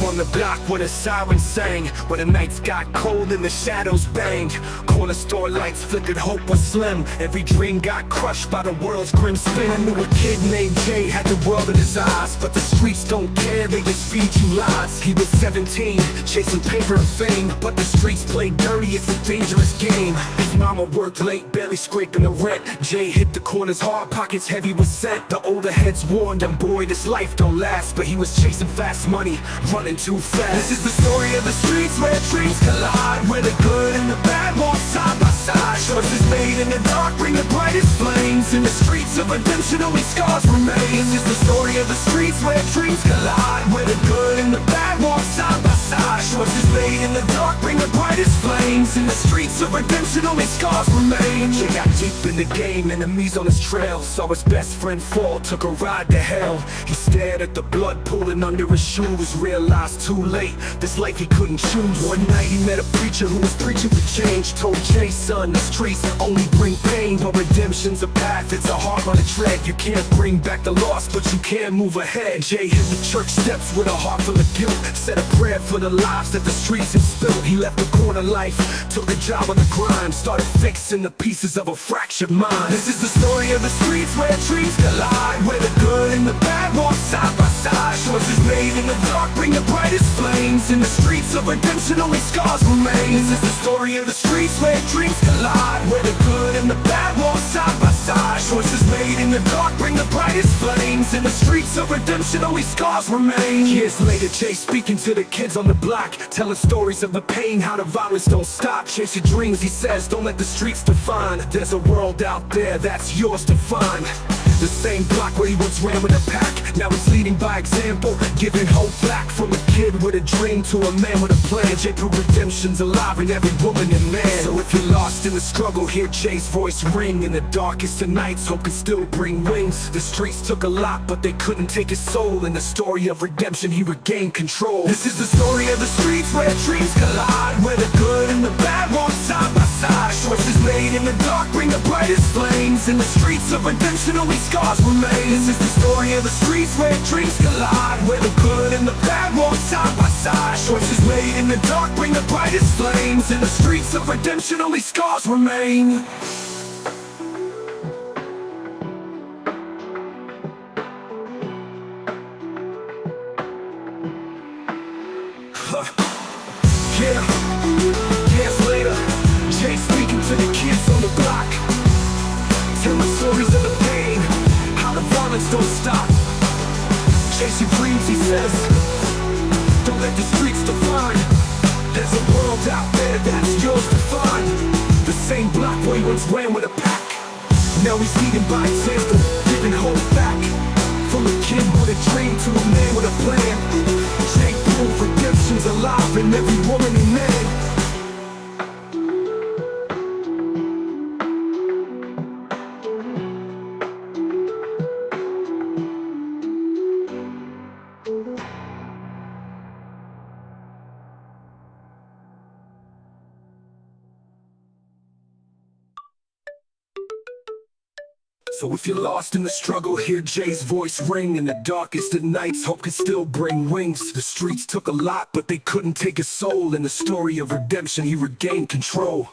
on the block where the sirens sang, where the nights got cold and the shadows banged. Corner store lights flickered, hope was slim. Every dream got crushed by the world's grim spin. I knew a kid named Jay had the world in his eyes, but the streets don't care, they just feed you lies. He was 17, chasing paper and fame, but the streets play dirty, it's a dangerous game. His mama worked late, barely scraping the rent. Jay hit the corners hard, pockets heavy with scent. The older heads warned him, boy, this life don't last. But he was chasing fast money, running too fast. This is the story of the streets where dreams collide, where the good and the bad walk side by side. Choices made in the dark bring the brightest flames. In the streets of redemption only scars remain. This is the story of the streets where dreams collide, where the good and the bad walk side by side. Choices made in the dark bring the brightest flames. In the streets of redemption only scars remain. Jay got deep in the game, enemies on his trail. Saw his best friend fall, took a ride to hell. He stared at the blood pooling under his shoes, realized too late, this life he couldn't choose. One night he met a preacher who was preaching for change. Told Jay, son, the streets only bring pain, but redemption's a path, it's a hard one to tread. You can't bring back the lost, but you can move ahead. Jay hit the church steps with a heart full of guilt, said a prayer for the lives that the streets had spilled. He left the corner life, took a job on the grind, started fixing the pieces of a fractured mind. This is the story of the streets where dreams collide, where the good and the bad walk side by side. Choices made in the dark bring the brightest flames. In the streets of redemption only scars remain. This is the story of the streets where dreams collide, where the good and the bad walk side by side. Choices made in the dark bring the brightest flames. In the streets of redemption only scars remain. Years later, Jay speaking to the kids on the block, telling stories of the pain, how the violence don't stop. Chase your dreams, he says, don't let the streets define. There's a world out there that's yours to find. The same block where he once ran with a pack, now he's leading by example, giving hope back. From a kid with a dream to a man with a plan. Jay put redemption's alive in every woman and man. So if you're lost in the struggle, hear Jay's voice ring. In the darkest of nights, hope can still bring wings. The streets took a lot, but they couldn't take his soul. In the story of redemption, he regained control. This is the story of the streets where dreams collide, where the good and the bad walk side by side. Choices made in the dark bring the brightest flames. In the streets of redemption only scars remain. This is the story of the streets where dreams collide, where the good and the bad walk side by side. Choices made in the dark bring the brightest flames. In the streets of redemption only scars remain. Yeah, years later, Jay speaking to the kids on the block, telling stories of the pain, how the violence don't stop. Chase your dreams, he says, don't let the streets define. There's a world out there that's yours to find. The same block where he once ran with a pack, now he's leading by example, giving hope back. From a kid with a dream to a man with a plan, Jay proved redemption's alive in every woman and man. So if you're lost in the struggle, hear Jay's voice ring. In the darkest of nights, hope can still bring wings. The streets took a lot, but they couldn't take his soul. In the story of redemption, he regained control.